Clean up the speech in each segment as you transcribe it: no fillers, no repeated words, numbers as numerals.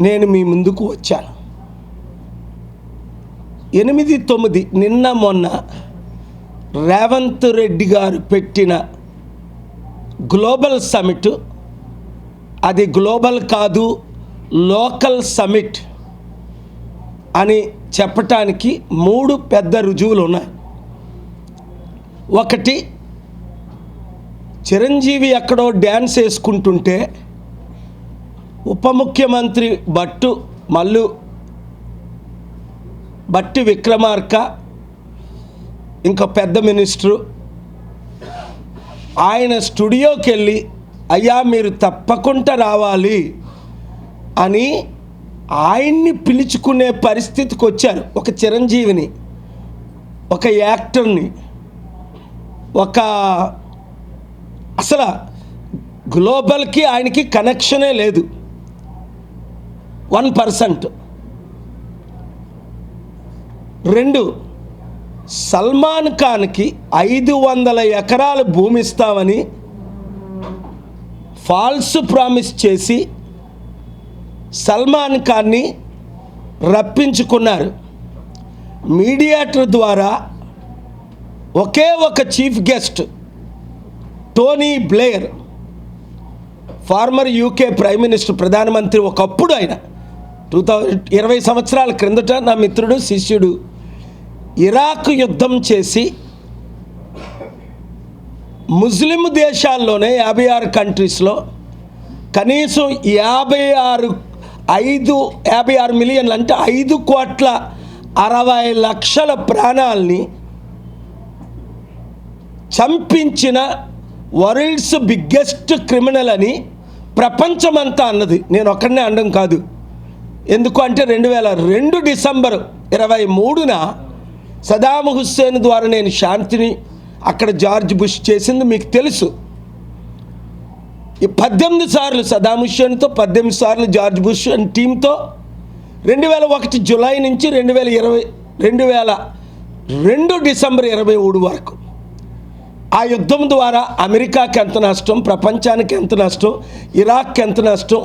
నేను మీ ముందుకు వచ్చాను. 8-9 నిన్న మొన్న రేవంత్ రెడ్డి గారు పెట్టిన గ్లోబల్ సమిట్, అది గ్లోబల్ కాదు లోకల్ సమిట్ అని చెప్పటానికి 3 పెద్ద రుజువులు ఉన్నాయి. ఒకటి, చిరంజీవి ఎక్కడో డ్యాన్స్ వేసుకుంటుంటే ఉప ముఖ్యమంత్రి బట్టి విక్రమార్క, ఇంకా పెద్ద మినిస్టరు ఆయన స్టూడియోకి వెళ్ళి అయ్యా మీరు తప్పకుండా రావాలి అని ఆయన్ని పిలుచుకునే పరిస్థితికి వచ్చారు. ఒక చిరంజీవిని, ఒక యాక్టర్ని, అసలు గ్లోబల్కి ఆయనకి కనెక్షనే లేదు, 1%. 2, సల్మాన్ ఖాన్కి 500 ఎకరాల భూమి ఇస్తామని ఫాల్స్ ప్రామిస్ చేసి సల్మాన్ ఖాన్ని రప్పించుకున్నారు. మీడియేటర్ ద్వారా ఒకే ఒక chief guest Tony Blair, former UK prime minister, ప్రధానమంత్రి ఒకప్పుడు, ఆయన 20 సంవత్సరాల క్రిందట నా మిత్రుడు శిష్యుడు, ఇరాక్ యుద్ధం చేసి ముస్లిం దేశాల్లోనే 56 కంట్రీస్లో కనీసం 56 మిలియన్లు అంటే 5,60,00,000 ప్రాణాలని చంపించిన వరల్డ్స్ బిగ్గెస్ట్ క్రిమినల్ అని ప్రపంచమంతా అన్నది. నేను ఒక్కడనే అనడం కాదు. ఎందుకు అంటే 2002 డిసెంబర్ 23న సదాం హుస్సేన్ ద్వారా నేను శాంతిని అక్కడ జార్జ్ బుష్ చేసింది మీకు తెలుసు. 18 సార్లు సదాం హుస్సేన్తో, 18 సార్లు జార్జ్ బుష్ అండ్ టీంతో 2001 జూలై నుంచి 2002 డిసెంబర్ 23 వరకు ఆ యుద్ధం ద్వారా అమెరికాకి ఎంత నష్టం, ప్రపంచానికి ఎంత నష్టం, ఇరాక్కి ఎంత నష్టం,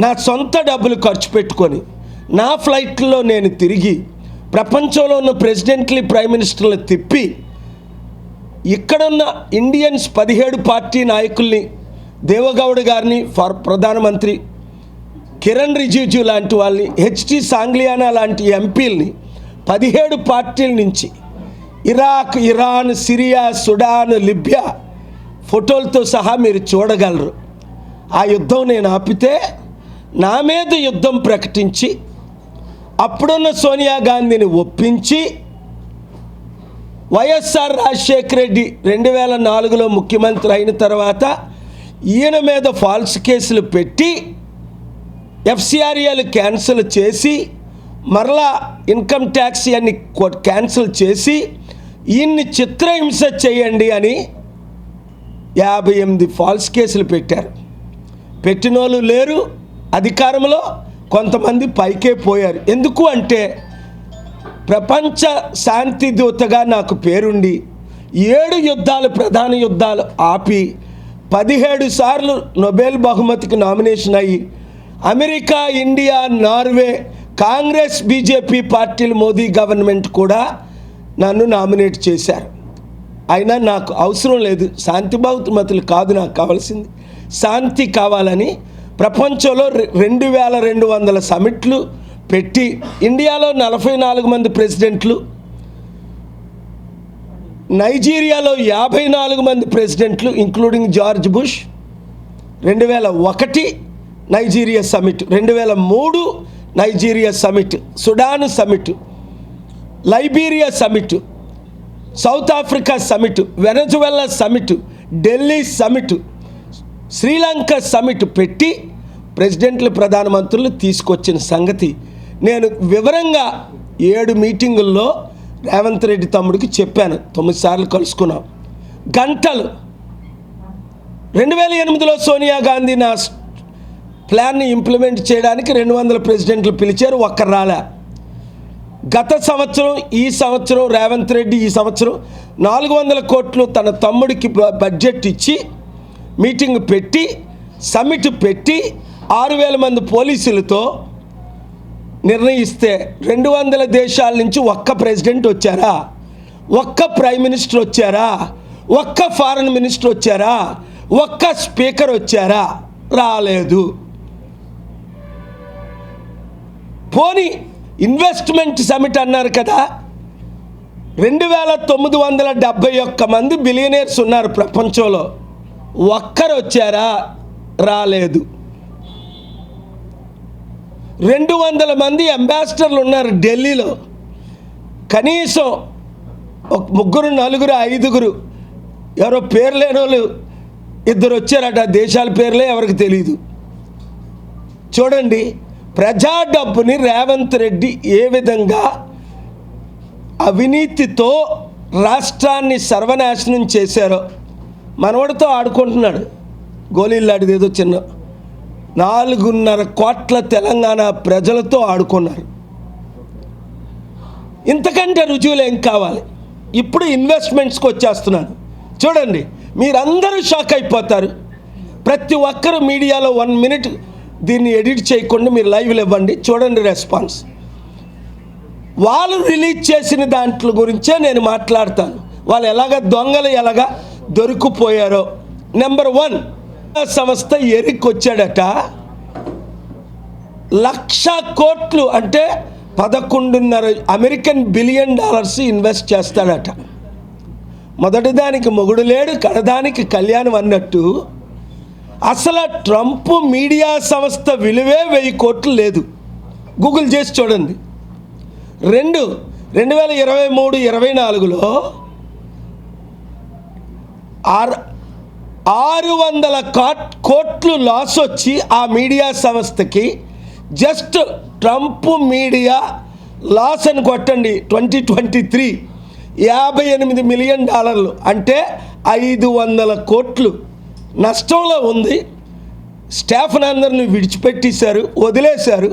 నా సొంత డబ్బులు ఖర్చు పెట్టుకొని నా ఫ్లైట్లో నేను తిరిగి ప్రపంచంలో ఉన్న ప్రెసిడెంట్లీ ప్రైమ్ మినిస్టర్లు తిప్పి ఇక్కడున్న ఇండియన్స్ 17 పార్టీ నాయకుల్ని, దేవగౌడ గారిని ప్రధానమంత్రి, కిరణ్ రిజిజు లాంటి వాళ్ళని, హెచ్టి సాంగ్లియానా లాంటి ఎంపీలని 17 పార్టీల నుంచి Iraq, Iran, Syria, Sudan, Libya ఫోటోలతో సహా మీరు చూడగలరు. ఆ యుద్ధం నేను ఆపితే నా మీద యుద్ధం ప్రకటించి అప్పుడున్న సోనియా గాంధీని ఒప్పించి వైఎస్ఆర్ రాజశేఖర రెడ్డి 2004లో ముఖ్యమంత్రి అయిన తర్వాత ఈయన మీద ఫాల్స్ కేసులు పెట్టి ఎఫ్సిఆర్ఏలు క్యాన్సిల్ చేసి మరలా ఇన్కమ్ ట్యాక్స్ అన్ని క్యాన్సిల్ చేసి ఈయన్ని చిత్రహింస చేయండి అని 58 ఫాల్స్ కేసులు పెట్టారు. పెట్టిన వాళ్ళు లేరు అధికారంలో, కొంతమంది పైకే పోయారు. ఎందుకు అంటే ప్రపంచ శాంతి దూతగా నాకు పేరుండి 7 యుద్ధాలు, ప్రధాన యుద్ధాలు ఆపి 17 సార్లు నోబెల్ బహుమతికి నామినేషన్ అయ్యి America, India, Norway, Congress, BJP పార్టీలు, మోదీ గవర్నమెంట్ కూడా నన్ను నామినేట్ చేశారు. అయినా నాకు అవసరం లేదు, శాంతి బహుమతులు కాదు నాకు కావాల్సింది, శాంతి కావాలని ప్రపంచంలో 2200 సమిట్లు పెట్టి ఇండియాలో 44 మంది ప్రెసిడెంట్లు, నైజీరియాలో 54 మంది ప్రెసిడెంట్లు including George Bush, 2001 Nigeria summit, 2003 Nigeria summit, Sudan summit, Liberia summit, South Africa summit, Venezuela summit, Delhi summit, Sri Lanka summit పెట్టి ప్రెసిడెంట్లు, ప్రధానమంత్రులు తీసుకొచ్చిన సంగతి నేను వివరంగా 7 మీటింగుల్లో రేవంత్ రెడ్డి తమ్ముడికి చెప్పాను. 9 సార్లు కలుసుకున్నాం. గంటలు 2008లో సోనియా గాంధీ నా ప్లాన్ని ఇంప్లిమెంట్ చేయడానికి 200 ప్రెసిడెంట్లు పిలిచారు, ఒక్కరు రాలే. గత సంవత్సరం, ఈ సంవత్సరం రేవంత్ రెడ్డి ఈ సంవత్సరం 400 కోట్లు తన తమ్ముడికి బడ్జెట్ ఇచ్చి మీటింగ్ పెట్టి సమిట్ పెట్టి 6,000 మంది పోలీసులతో నిర్ణయిస్తే 200 దేశాల నుంచి ఒక్క ప్రెసిడెంట్ వచ్చారా, ఒక్క ప్రైమ్ మినిస్టర్ వచ్చారా, ఒక్క ఫారెన్ మినిస్టర్ వచ్చారా, ఒక్క స్పీకర్ వచ్చారా? రాలేదు. పోనీ ఇన్వెస్ట్మెంట్ సమిట్ అన్నారు కదా, 2,971 మంది బిలియనీర్స్ ఉన్నారు ప్రపంచంలో, ఒక్కరు వచ్చారా? రాలేదు. 200 మంది అంబాసిడర్లు ఉన్నారు ఢిల్లీలో, కనీసం ఒక 3, 4, 5 ఎవరో పేరు లేని వాళ్ళు 2 వచ్చారట. దేశాల పేర్లే ఎవరికి తెలియదు. చూడండి, ప్రజా డబ్బుని రేవంత్ రెడ్డి ఏ విధంగా అవినీతితో రాష్ట్రాన్ని సర్వనాశనం చేశారో. మనవడితో ఆడుకుంటున్నాడు, గోళీలాడిది ఏదో చిన్న 4.5 కోట్ల తెలంగాణ ప్రజలతో ఆడుకున్నారు. ఇంతకంటే రుజువులు ఏం కావాలి? ఇప్పుడు ఇన్వెస్ట్మెంట్స్కి వచ్చేస్తున్నాను. చూడండి, మీరందరూ షాక్ అయిపోతారు. ప్రతి ఒక్కరు మీడియాలో 1 మినిట్ దీన్ని ఎడిట్ చేయకుండా మీరు లైవ్లు ఇవ్వండి, చూడండి రెస్పాన్స్. వాళ్ళు రిలీజ్ చేసిన దాంట్లో గురించే నేను మాట్లాడతాను. వాళ్ళు దొంగలు ఎలాగా దొరికిపోయారో. నెంబర్ 1, సంస్థ ఎరిక్ వచ్చాడట. 1,00,000 కోట్లు అంటే 11.5 అమెరికన్ బిలియన్ డాలర్స్ ఇన్వెస్ట్ చేస్తాడట. మొదటి దానికి మొగుడు లేడు, కడదానికి కళ్యాణం అన్నట్టు అసలు ట్రంప్ మీడియా సంస్థ విలువే 1,000 కోట్లు లేదు. గూగుల్ చేసి చూడండి. 2023-24లో 600 కోట్లు లాస్ వచ్చి ఆ మీడియా సంస్థకి, జస్ట్ ట్రంప్ మీడియా లాస్ అని కొట్టండి 2023 $58 మిలియన్ అంటే 500 కోట్లు నష్టంలో ఉంది. స్టాఫ్ని అందరిని విడిచిపెట్టేశారు, వదిలేశారు,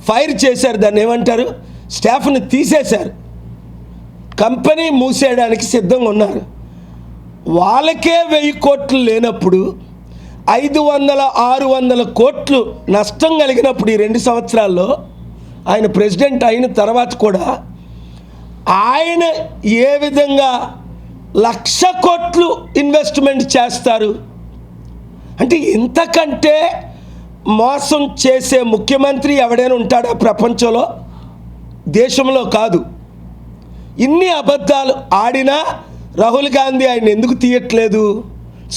ఫైర్ చేశారు. దాన్ని ఏమంటారు? స్టాఫ్ని తీసేశారు. కంపెనీ మూసేయడానికి సిద్ధంగా ఉన్నారు. వాళ్ళకే 1,000 కోట్లు లేనప్పుడు 500-600 కోట్లు నష్టం కలిగినప్పుడు ఈ 2 సంవత్సరాల్లో ఆయన ప్రెసిడెంట్ అయిన తర్వాత కూడా ఆయన ఏ విధంగా 1,00,000 కోట్లు ఇన్వెస్ట్మెంట్ చేస్తారు? అంటే ఇంతకంటే మోసం చేసే ముఖ్యమంత్రి ఎవడైనా ఉంటాడా ప్రపంచంలో? దేశంలో కాదు. ఇన్ని అబద్ధాలు ఆడినా రాహుల్ గాంధీ ఆయన ఎందుకు తీయట్లేదు?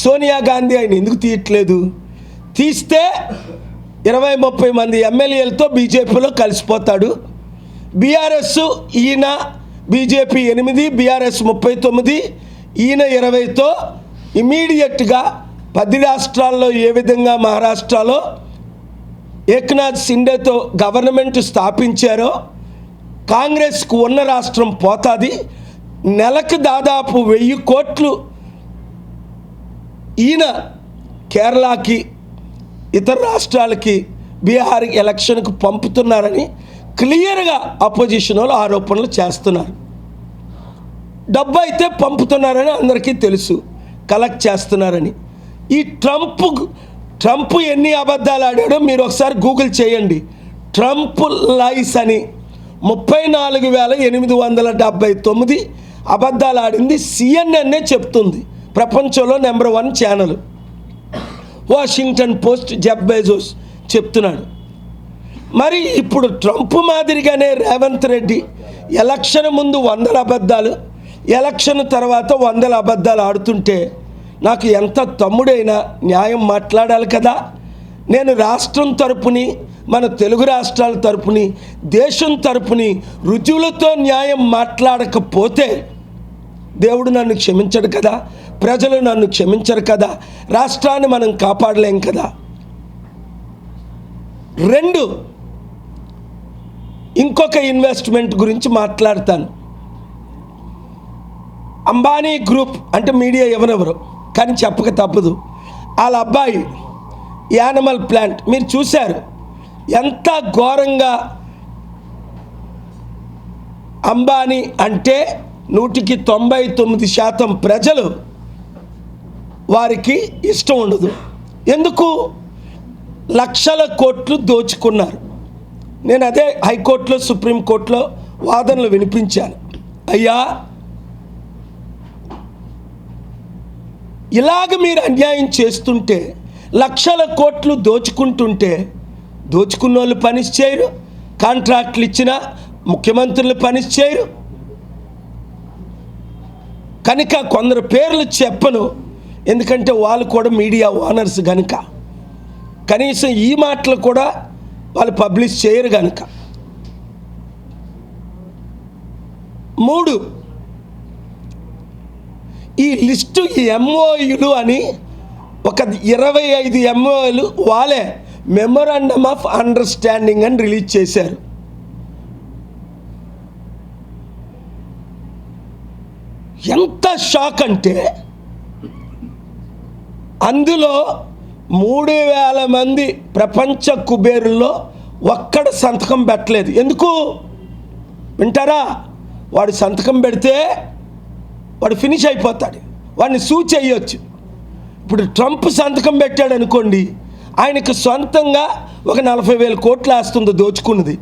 సోనియా గాంధీ ఆయన ఎందుకు తీయట్లేదు? తీస్తే 20-30 మంది ఎమ్మెల్యేలతో బీజేపీలో కలిసిపోతాడు. బీఆర్ఎస్ ఈయన బీజేపీ 8, బీఆర్ఎస్ 39, ఈయన 20తో ఇమీడియట్గా 10 రాష్ట్రాల్లో ఏ విధంగా మహారాష్ట్రలో ఏక్నాథ్ షిండేతో గవర్నమెంట్ స్థాపించారో కాంగ్రెస్కు ఉన్న రాష్ట్రం పోతుంది. నెలకు దాదాపు 1,000 కోట్లు ఈయన కేరళకి, ఇతర రాష్ట్రాలకి, బీహార్ ఎలక్షన్కు పంపుతున్నారని క్లియర్గా అపోజిషన్ వాళ్ళు ఆరోపణలు చేస్తున్నారు. డబ్బు అయితే పంపుతున్నారని అందరికీ తెలుసు, కలెక్ట్ చేస్తున్నారని. ఈ ట్రంప్ ఎన్ని అబద్ధాలు ఆడాడో మీరు ఒకసారి గూగుల్ చేయండి. ట్రంప్ లైస్ అని 34,879 అబద్ధాలు ఆడింది సిఎన్ఎన్ఏ చెప్తుంది. ప్రపంచంలో number 1 channel. Washington post Jeff Bezos చెప్తున్నాడు. మరి ఇప్పుడు ట్రంప్ మాదిరిగానే రేవంత్ రెడ్డి ఎలక్షన్ ముందు 100 అబద్ధాలు, ఎలక్షన్ తర్వాత 100 అబద్ధాలు ఆడుతుంటే నాకు ఎంత తమ్ముడైనా న్యాయం మాట్లాడాలి కదా. నేను రాష్ట్రం తరపుని, మన తెలుగు రాష్ట్రాల తరపుని, దేశం తరపుని రుజువులతో న్యాయం మాట్లాడకపోతే దేవుడు నన్ను క్షమించడు కదా, ప్రజలు నన్ను క్షమించరు కదా, రాష్ట్రాన్ని మనం కాపాడలేం కదా. 2, ఇంకొక ఇన్వెస్ట్మెంట్ గురించి మాట్లాడతాను. అంబానీ గ్రూప్ అంటే మీడియా ఎవరెవరు కానీ చెప్పక తప్పదు. వాళ్ళ అబ్బాయి యానిమల్ ప్లాంట్ మీరు చూశారు. ఎంత ఘోరంగా అంబానీ అంటే 99% ప్రజలు వారికి ఇష్టం ఉండదు. ఎందుకు? లక్షల కోట్లు దోచుకున్నారు. నేను అదే హైకోర్టులో సుప్రీంకోర్టులో వాదనలు వినిపించాను. అయ్యా, ఇలాగ మీరు అన్యాయం చేస్తుంటే, లక్షల కోట్లు దోచుకుంటుంటే, దోచుకున్న వాళ్ళు పని చేయరు, కాంట్రాక్ట్లు ఇచ్చిన ముఖ్యమంత్రులు పని చేయరు. కనుక కొందరు పేర్లు చెప్పను, ఎందుకంటే వాళ్ళు కూడా మీడియా ఓనర్స్ కనుక, కనీసం ఈ మాటలు కూడా వాళ్ళు పబ్లిష్ చేయరు కనుక. 3, ఈ లిస్టు ఎంఓయూలు అని ఒక 25 ఎంఓయూలు వాళ్ళే మెమొరాండమ్ ఆఫ్ అండర్స్టాండింగ్ అని రిలీజ్ చేశారు. ఎంత షాక్ అంటే, అందులో 3000 మంది ప్రపంచ కుబేరుల్లో ఒక్కడ సంతకం పెట్టలేదు. ఎందుకు వింటారా? వాడు సంతకం పెడితే వాడు ఫినిష్ అయిపోతాడు, వాడిని సూ చేయొచ్చు. ఇప్పుడు ట్రంప్ సంతకం పెట్టాడు అనుకోండి, ఆయనకు సొంతంగా ఒక 40,000 కోట్లు వేస్తుంది దోచుకున్నది.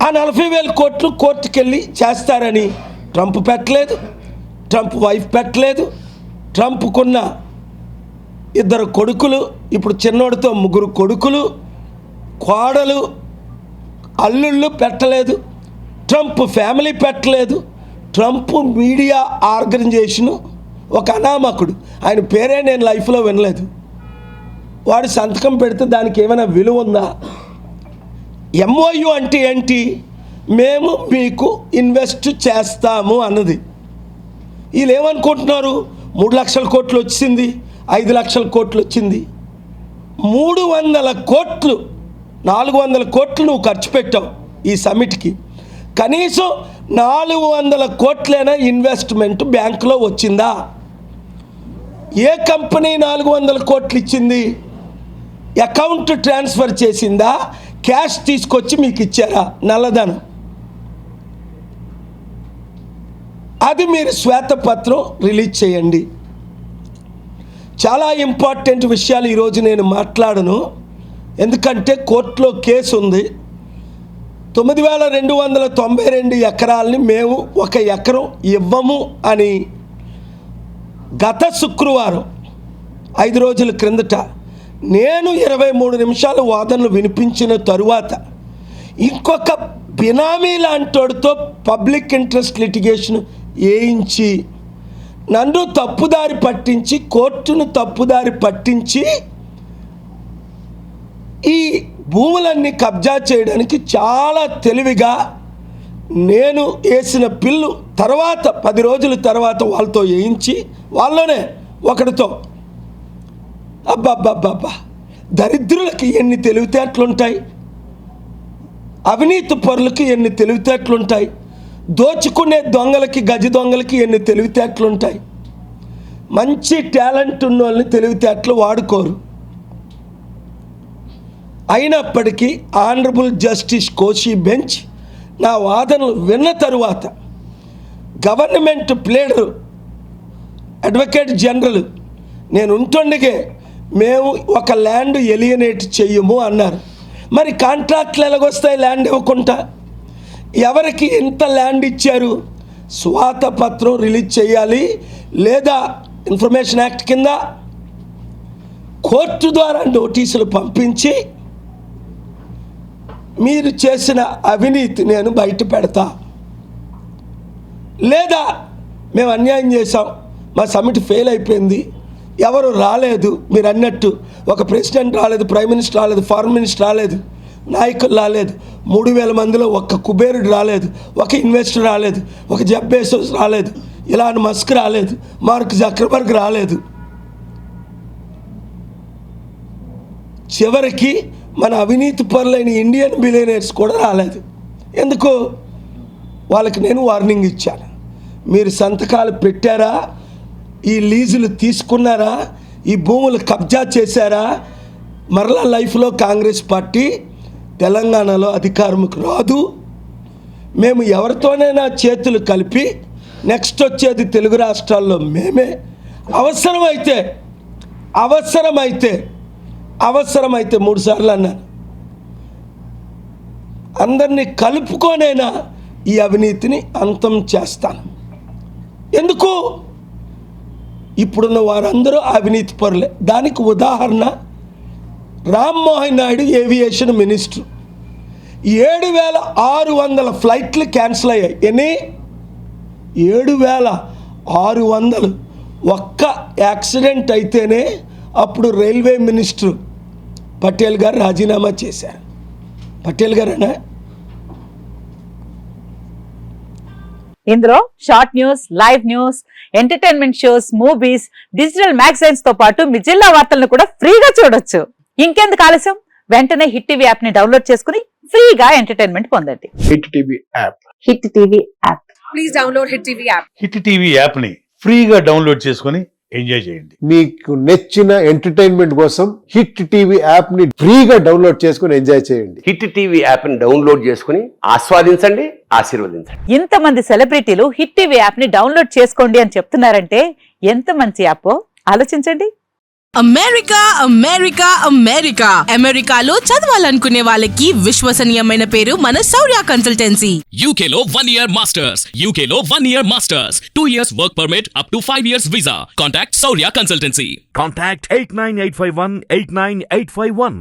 ఆ 40,000 కోట్లు కోర్టుకెళ్ళి చేస్తారని ట్రంప్ పెట్టలేదు, ట్రంప్ వైఫ్ పెట్టలేదు. ట్రంప్కున్న 2 కొడుకులు, ఇప్పుడు చిన్నోడితో 3 కొడుకులు, కోడలు, అల్లుళ్ళు పెట్టలేదు. ట్రంప్ ఫ్యామిలీ పెట్టలేదు. ట్రంప్ మీడియా ఆర్గనైజేషను ఒక అనామకుడు, ఆయన పేరే నేను లైఫ్లో వినలేదు. వాడు సంతకం పెడితే దానికి ఏమైనా విలువ ఉందా? ఎంఓయు అంటే ఏంటి? మేము మీకు ఇన్వెస్ట్ చేస్తాము అన్నది. వీళ్ళు ఏమనుకుంటున్నారు? 3 లక్షల కోట్లు వచ్చింది, 5 లక్షల కోట్లు వచ్చింది. 300 కోట్లు, 400 కోట్లు నువ్వు ఖర్చు పెట్టావు ఈ సమిట్కి. కనీసం 400 కోట్లైనా ఇన్వెస్ట్మెంట్ బ్యాంకులో వచ్చిందా? ఏ కంపెనీ 400 కోట్లు ఇచ్చింది? అకౌంట్ ట్రాన్స్ఫర్ చేసిందా? క్యాష్ తీసుకొచ్చి మీకు ఇచ్చారా? నల్లధనం. అది మీరు శ్వేతపత్రం రిలీజ్ చేయండి. చాలా ఇంపార్టెంట్ విషయాలు ఈరోజు నేను మాట్లాడను, ఎందుకంటే కోర్టులో కేసు ఉంది. 9,292 ఎకరాలని మేము 1 ఎకరం ఇవ్వము అని గత శుక్రవారం 5 రోజుల క్రిందట నేను 23 నిమిషాలు వాదనలు వినిపించిన తరువాత ఇంకొక బినామీ లాంటితో పబ్లిక్ ఇంట్రెస్ట్ లిటిగేషన్ వేయించి నన్ను తప్పుదారి పట్టించి, కోర్టును తప్పుదారి పట్టించి ఈ భూములన్నీ కబ్జా చేయడానికి చాలా తెలివిగా నేను వేసిన పిల్లు తర్వాత 10 రోజుల తర్వాత వాళ్ళతో వేయించి, వాళ్ళనే ఒకటితో, అబ్బాబ్బాబ్బా, దరిద్రులకి ఎన్ని తెలివితేటలుంటాయి, అవినీతి పరులకి ఎన్ని తెలివితేటలుంటాయి, దోచుకునే దొంగలకి, గజ దొంగలకి ఎన్ని తెలివితేటలుంటాయి. మంచి టాలెంట్ ఉన్న వాళ్ళని తెలివితేటలు వాడుకోరు. అయినప్పటికీ ఆనరబుల్ జస్టిస్ కోశీ బెంచ్ నా వాదనలు విన్న తరువాత గవర్నమెంట్ ప్లేడరు అడ్వకేట్ జనరల్ నేను ఉంటుండగే మేము ఒక ల్యాండ్ ఎలియనేట్ చెయ్యము అన్నారు. మరి కాంట్రాక్ట్లు ఎలాగొస్తాయి ల్యాండ్ ఇవ్వకుండా? ఎవరికి ఎంత ల్యాండ్ ఇచ్చారు? శ్వేతపత్రం రిలీజ్ చేయాలి, లేదా ఇన్ఫర్మేషన్ యాక్ట్ కింద కోర్టు ద్వారా నోటీసులు పంపించి మీరు చేసిన అవినీతి నేను బయట పెడతా, లేదా మేము అన్యాయం చేసాం, మా సమిట్ ఫెయిల్ అయిపోయింది, ఎవరు రాలేదు, మీరు అన్నట్టు ఒక ప్రెసిడెంట్ రాలేదు, ప్రైమ్ మినిస్టర్ రాలేదు, ఫారెన్ మినిస్టర్ రాలేదు, నాయకులు రాలేదు, 3,000 మందిలో ఒక్క కుబేరుడు రాలేదు, ఒక ఇన్వెస్టర్ రాలేదు, ఒక జెఫ్ బెజోస్ రాలేదు, ఇలాన్ మస్క్ రాలేదు, మార్క్ జకర్బర్గ్ రాలేదు. చివరికి మన అవినీతి పరులైన ఇండియన్ బిలియనర్స్ కూడా రాలేదు. ఎందుకు? వాళ్ళకి నేను వార్నింగ్ ఇచ్చాను. మీరు సంతకాలు పెట్టారా? ఈ లీజులు తీసుకున్నారా? ఈ భూములు కబ్జా చేశారా? మరలా లైఫ్లో కాంగ్రెస్ పార్టీ తెలంగాణలో అధికారంకి రాదు. మేము ఎవరితోనైనా చేతులు కలిపి నెక్స్ట్ వచ్చేది తెలుగు రాష్ట్రాల్లో మేమే. అవసరమైతే అవసరమైతే 3 సార్లు అన్నాను, అందరినీ కలుపుకొనైనా ఈ అవినీతిని అంతం చేస్తాను. ఎందుకు? ఇప్పుడున్న వారందరూ అవినీతి పరులే. దానికి ఉదాహరణ రామ్మోహన్ నాయుడు ఏవియేషన్ మినిస్టర్. 7,600 ఫ్లైట్లు క్యాన్సిల్ అయ్యాయి. ఎన్ని? 7,600. ఒక్క యాక్సిడెంట్ అయితేనే అప్పుడు రైల్వే మినిస్టర్ పటేల్ గారు రాజీనామా చేశారు. పటేల్ గారేనా? ఇందులో short news, live news, entertainment shows, movies, digital magazines తో పాటు మీ జిల్లా వార్తలను కూడా ఫ్రీగా చూడొచ్చు. ఇంకెందుకు ఆలస్యం? వెంటనే హిట్ టీవీ యాప్ ని డౌన్లోడ్ చేసుకుని ఫ్రీగా ఎంటర్టైన్మెంట్ పొందండి. Hit TV app. Hit TV app. Please download hit TV app. Hit TV app ని ఫ్రీగా డౌన్లోడ్ చేసుకుని ఎంజాయ్ చేయండి. మీకు నచ్చిన ఎంటర్టైన్మెంట్ కోసం హిట్ టీవీ యాప్ ని ఫ్రీగా డౌన్లోడ్ చేసుకుని ఎంజాయ్ చేయండి. హిట్ టీవీ యాప్ ని డౌన్లోడ్ చేసుకుని ఆస్వాదించండి, ఆశీర్వదించండి. ఇంతమంది సెలబ్రిటీలు హిట్ టీవీ యాప్ ని డౌన్లోడ్ చేసుకోండి అని చెప్తున్నారంటే ఎంత మంచి యాప్ ఆలోచించండి. అమెరికా అమెరికా అమెరికా అమెరికాలో చదవాలనుకునే వాళ్ళకి విశ్వసనీయమైన పేరు మన శౌర్య కన్సల్టెన్సీ. UK లో 1 year masters. UK లో 1 year masters. 2 years work permit up to 5 years visa. Contact Saurya Consultancy. Contact 89851 89851.